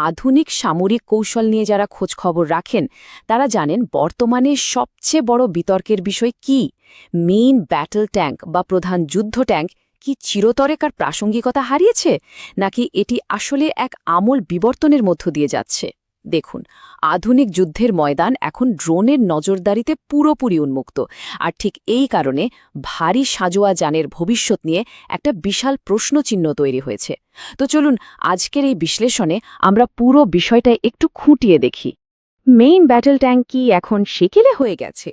আধুনিক সামরিক কৌশল নিয়ে যারা খোঁজখবর রাখেন তারা জানেন বর্তমানে সবচেয়ে বড় বিতর্কের বিষয় কি মেইন ব্যাটল ট্যাঙ্ক বা প্রধান যুদ্ধ ট্যাঙ্ক কি চিরতরেকার প্রাসঙ্গিকতা হারিয়েছে নাকি এটি আসলে এক আমূল বিবর্তনের মধ্য দিয়ে যাচ্ছে দেখুন আধুনিক যুদ্ধের ময়দান এখন ড্রোনের নজরদারিতে পুরোপুরি উন্মুক্ত আর ঠিক এই কারণে ভারী সাজোয়া যানের ভবিষ্যৎ নিয়ে একটা বিশাল প্রশ্নচিহ্ন তৈরি হয়েছে তো চলুন আজকের এই বিশ্লেষণে আমরা পুরো বিষয়টা একটু খুঁটিয়ে দেখি মেইন ব্যাটল ট্যাঙ্ক কি এখন সেকেলে হয়ে গেছে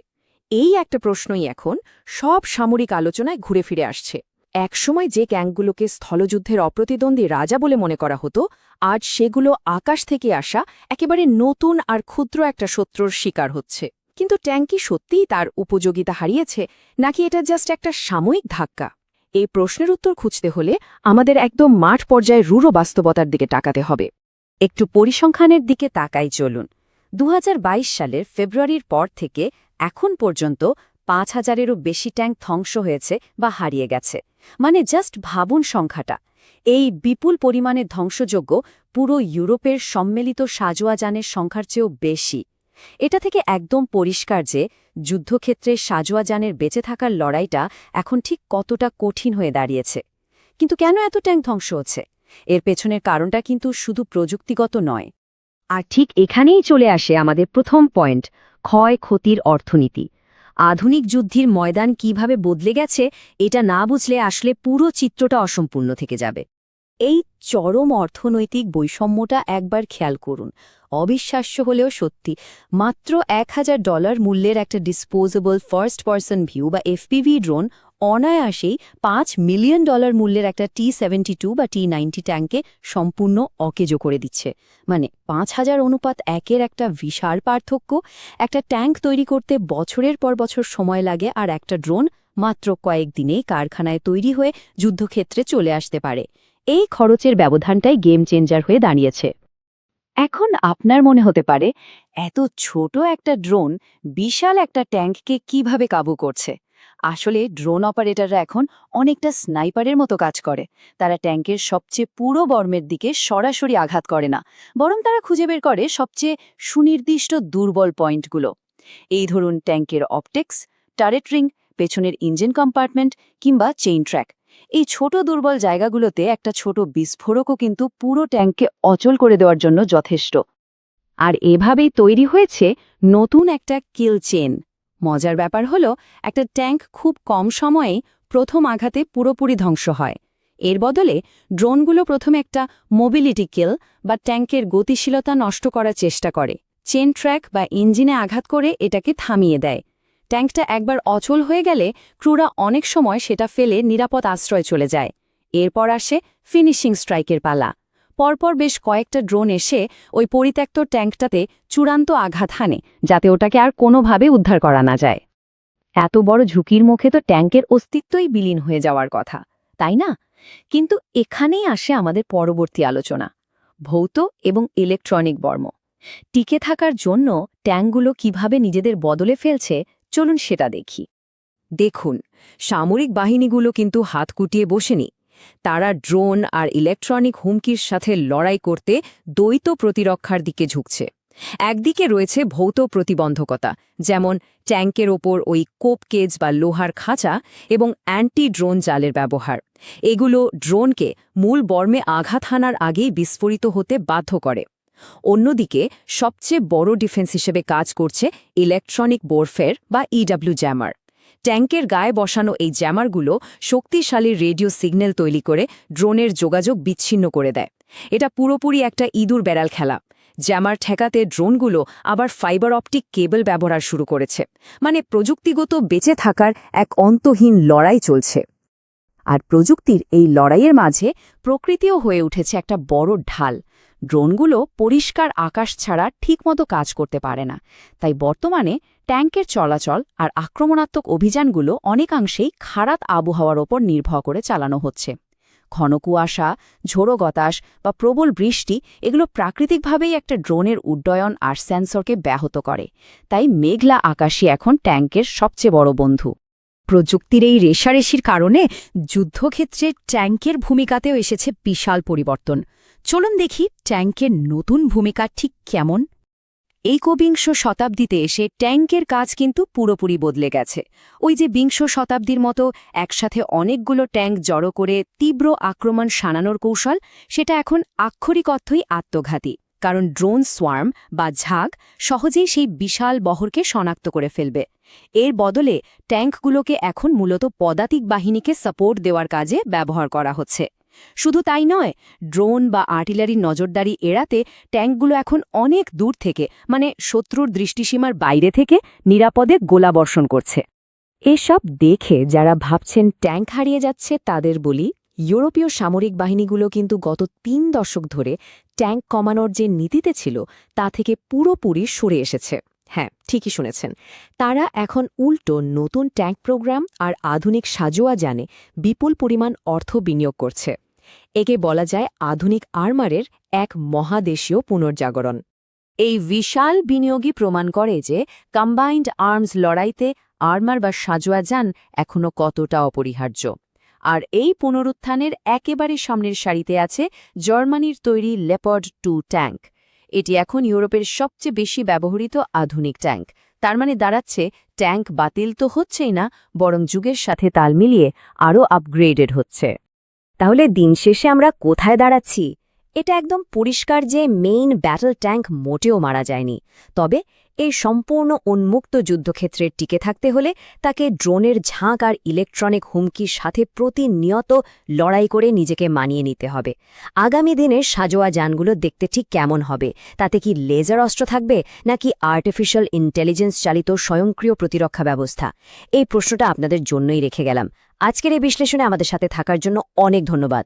এই একটা প্রশ্নই এখন সব সামরিক আলোচনায় ঘুরে ফিরে আসছে একসময় যে ট্যাঙ্কগুলোকে স্থলযুদ্ধের অপ্রতিদ্বন্দ্বী রাজা বলে মনে করা হতো আজ সেগুলো আকাশ থেকে আসা একেবারে নতুন আর ক্ষুদ্র একটা শত্রুর শিকার হচ্ছে কিন্তু ট্যাঙ্ক কি সত্যিই তার উপযোগিতা হারিয়েছে নাকি এটা জাস্ট একটা সাময়িক ধাক্কা এই প্রশ্নের উত্তর খুঁজতে হলে আমাদের একদম মাঠ পর্যায়ে রূঢ় বাস্তবতার দিকে তাকাতে হবে একটু পরিসংখ্যানের দিকে তাকাই চলুন ২০২২ সালের ফেব্রুয়ারির পর থেকে এখন পর্যন্ত ৫,০০০-এরও বেশি ট্যাঙ্ক ধ্বংস হয়েছে বা হারিয়ে গেছে মানে জাস্ট ভাবুন সংখ্যাটা এই বিপুল পরিমাণে ধ্বংসযোগ্য পুরো ইউরোপের সম্মিলিত সাজোয়া যানের সংখ্যার চেয়েও বেশি এটা থেকে একদম পরিষ্কার যে যুদ্ধক্ষেত্রে সাজোয়া যানের বেঁচে থাকার লড়াইটা এখন ঠিক কতটা কঠিন হয়ে দাঁড়িয়েছে কিন্তু কেন এত ট্যাঙ্ক ধ্বংস হচ্ছে এর পেছনের কারণটা কিন্তু শুধু প্রযুক্তিগত নয় আর ঠিক এখানেই চলে আসে আমাদের প্রথম পয়েন্ট ক্ষয়ক্ষতির অর্থনীতি আধুনিক যুদ্ধের ময়দান কিভাবে বদলে গেছে এটা না বুঝলে আসলে পুরো চিত্রটা অসম্পূর্ণ থেকে যাবে এই চরম অর্থনৈতিক বৈষম্যটা একবার খেয়াল করুন অবিশ্বাস্য হলেও সত্যি মাত্র $১,০০০ মূল্যের একটা ডিসপোজেবল ফার্স্ট পারসন ভিউ বা এফপিভি ড্রোন অনায়াসেই $৫ মিলিয়ন মূল্যের একটা T-72 বা T-90 ট্যাঙ্কে সম্পূর্ণ অকেজো করে দিচ্ছে মানে ৫,০০০ অনুপাত ১-এর একটা বিশাল পার্থক্য একটা ট্যাঙ্ক তৈরি করতে বছরের পর বছর সময় লাগে আর একটা ড্রোন মাত্র কয়েকদিনেই কারখানায় তৈরি হয়ে যুদ্ধক্ষেত্রে চলে আসতে পারে এই খরচের ব্যবধানটাই গেম চেঞ্জার হয়ে দাঁড়িয়েছে এখন আপনার মনে হতে পারে এত ছোট একটা ড্রোন বিশাল একটা ট্যাঙ্ককে কিভাবে কাবু করছে আসলে ড্রোন অপারেটররা এখন অনেকটা স্নাইপারের মতো কাজ করে তারা ট্যাঙ্কের সবচেয়ে পুরো বর্মের দিকে সরাসরি আঘাত করে না বরং তারা খুঁজে বের করে সবচেয়ে সুনির্দিষ্ট দুর্বল পয়েন্টগুলো এই ধরুন ট্যাঙ্কের অপটিক্স টারেট রিং পেছনের ইঞ্জিন কম্পার্টমেন্ট কিংবা চেইন ট্র্যাক এই ছোট দুর্বল জায়গাগুলোতে একটা ছোট বিস্ফোরকও কিন্তু পুরো ট্যাঙ্ককে অচল করে দেওয়ার জন্য যথেষ্ট আর এভাবেই তৈরি হয়েছে নতুন একটা কিল চেন মজার ব্যাপার হলো একটা ট্যাঙ্ক খুব কম সময়েই প্রথম আঘাতে পুরোপুরি ধ্বংস হয় এর বদলে ড্রোনগুলো প্রথমে একটা মোবিলিটি কিল বা ট্যাঙ্কের গতিশীলতা নষ্ট করার চেষ্টা করে চেন ট্র্যাক বা ইঞ্জিনে আঘাত করে এটাকে থামিয়ে দেয় ট্যাঙ্কটা একবার অচল হয়ে গেলে ক্রুরা অনেক সময় সেটা ফেলে নিরাপদ আশ্রয় চলে যায় এরপর আসে ফিনিশিং স্ট্রাইকের পালা পরপর বেশ কয়েকটা ড্রোন এসে ওই পরিত্যক্ত ট্যাঙ্কটাতে চূড়ান্ত আঘাত হানে যাতে ওটাকে আর কোনোভাবে উদ্ধার করা না যায় এত বড় ঝুঁকির মুখে তো ট্যাঙ্কের অস্তিত্বই বিলীন হয়ে যাওয়ার কথা তাই না কিন্তু এখানেই আসে আমাদের পরবর্তী আলোচনা ভৌত এবং ইলেকট্রনিক বর্ম টিকে থাকার জন্য ট্যাঙ্কগুলো কিভাবে নিজেদের বদলে ফেলছে চলুন সেটা দেখি দেখুন সামরিক বাহিনীগুলো কিন্তু হাত কুটিয়ে বসেনি তারা ড্রোন আর ইলেকট্রনিক হুমকির সাথে লড়াই করতে দ্বৈত প্রতিরক্ষার দিকে ঝুঁকছে একদিকে রয়েছে ভৌত প্রতিবন্ধকতা যেমন ট্যাঙ্কের ওপর ওই কোপ কেজ বা লোহার খাঁচা এবং অ্যান্টি ড্রোন জালের ব্যবহার এগুলো ড্রোনকে মূল বর্মে আঘাত হানার আগেই বিস্ফোরিত হতে বাধ্য করে অন্যদিকে সবচেয়ে বড় ডিফেন্স হিসেবে কাজ করছে ইলেকট্রনিক ওয়ারফেয়ার বা ইডব্লিউ জ্যামার ট্যাঙ্কের গায়ে বসানো এই জ্যামারগুলো শক্তিশালী রেডিও সিগন্যাল তৈরি করে ড্রোনের যোগাযোগ বিচ্ছিন্ন করে দেয় এটা পুরোপুরি একটা ইঁদুর বেড়াল খেলা জ্যামার ঠেকাতে ড্রোনগুলো আবার ফাইবার অপটিক কেবল ব্যবহার শুরু করেছে মানে প্রযুক্তিগত বেঁচে থাকার এক অন্তহীন লড়াই চলছে আর প্রযুক্তির এই লড়াইয়ের মাঝে প্রকৃতিও হয়ে উঠেছে একটা বড় ঢাল ড্রোনগুলো পরিষ্কার আকাশ ছাড়া ঠিকমতো কাজ করতে পারে না তাই বর্তমানে ট্যাঙ্কের চলাচল আর আক্রমণাত্মক অভিযানগুলো অনেকাংশেই খারাপ আবহাওয়ার ওপর নির্ভর করে চালানো হচ্ছে ঘন কুয়াশা ঝোড়ো বাতাস বা প্রবল বৃষ্টি এগুলো প্রাকৃতিকভাবেই একটা ড্রোনের উড্ডয়ন আর সেন্সরকে ব্যাহত করে তাই মেঘলা আকাশই এখন ট্যাঙ্কের সবচেয়ে বড় বন্ধু প্রযুক্তির এই রেষারেষির কারণে যুদ্ধক্ষেত্রে ট্যাঙ্কের ভূমিকাতেও এসেছে বিশাল পরিবর্তন চলুন দেখি ট্যাঙ্কের নতুন ভূমিকা ঠিক কেমন। একবিংশ শতাব্দীতে এসে ট্যাঙ্কের কাজ কিন্তু পুরোপুরি বদলে গেছে। ওই যে বিংশ শতাব্দীর মতো একসাথে অনেকগুলো ট্যাঙ্ক জড়ো করে তীব্র আক্রমণ শানানোর কৌশল, সেটা এখন আক্ষরিক অর্থই আত্মঘাতী। কারণ ড্রোন সোয়ার্ম বা ঝাঁক সহজেই সেই বিশাল বহরকে শনাক্ত করে ফেলবে। এর বদলে ট্যাঙ্কগুলোকে এখন মূলত পদাতিক বাহিনীকে সাপোর্ট দেওয়ার কাজে ব্যবহার করা হচ্ছে। শুধু তাই নয়, ড্রোন বা আর্টিলারির নজরদারি এড়াতে ট্যাঙ্কগুলো এখন অনেক দূর থেকে, মানে শত্রুর দৃষ্টিসীমার বাইরে থেকে নিরাপদে গোলাবর্ষণ করছে। এসব দেখে যারা ভাবছেন ট্যাঙ্ক হারিয়ে যাচ্ছে তাদের বলি, ইউরোপীয় সামরিক বাহিনীগুলো কিন্তু গত ৩ দশক ধরে ট্যাঙ্ক কমানোর যে নীতিতে ছিল তা থেকে পুরোপুরি সরে এসেছে। হ্যাঁ, ঠিকই শুনেছেন। তারা এখন উল্টো নতুন ট্যাঙ্ক প্রোগ্রাম আর আধুনিক সাজোয়া যানে বিপুল পরিমাণ অর্থ বিনিয়োগ করছে। একে বলা যায় আধুনিক আর্মারের এক মহাদেশীয় পুনর্জাগরণ। এই বিশাল বিনিয়োগই প্রমাণ করে যে কম্বাইন্ড আর্মস লড়াইতে আর্মার বা সাজোয়া যান এখনও কতটা অপরিহার্য। আর এই পুনরুত্থানের একেবারে সামনের সারিতে আছে জার্মানির তৈরি লেপার্ড 2 ট্যাঙ্ক। এটি এখন ইউরোপের সবচেয়ে বেশি ব্যবহৃত আধুনিক ট্যাঙ্ক। তার মানে দাঁড়াচ্ছে ট্যাঙ্ক বাতিল তো হচ্ছেই না, বরং যুগের সাথে তাল মিলিয়ে আরও আপগ্রেডেড হচ্ছে। তাহলে দিন শেষে আমরা কোথায় দাঁড়াচ্ছি? এটা একদম পরিষ্কার যে মেইন ব্যাটল ট্যাঙ্ক মোটেও মারা যায়নি। তবে এই সম্পূর্ণ উন্মুক্ত যুদ্ধক্ষেত্রে টিকে থাকতে হলে তাকে ড্রোনের ঝাঁক আর ইলেকট্রনিক হুমকির সাথে প্রতিনিয়ত লড়াই করে নিজেকে মানিয়ে নিতে হবে। আগামী দিনের সাজোয়া যানগুলো দেখতে ঠিক কেমন হবে? তাতে কি লেজার অস্ত্র থাকবে, নাকি আর্টিফিশিয়াল ইন্টেলিজেন্স চালিত স্বয়ংক্রিয় প্রতিরক্ষা ব্যবস্থা? এই প্রশ্নটা আপনাদের জন্যই রেখে গেলাম। আজকের এই বিশ্লেষণে আমাদের সাথে থাকার জন্য অনেক ধন্যবাদ।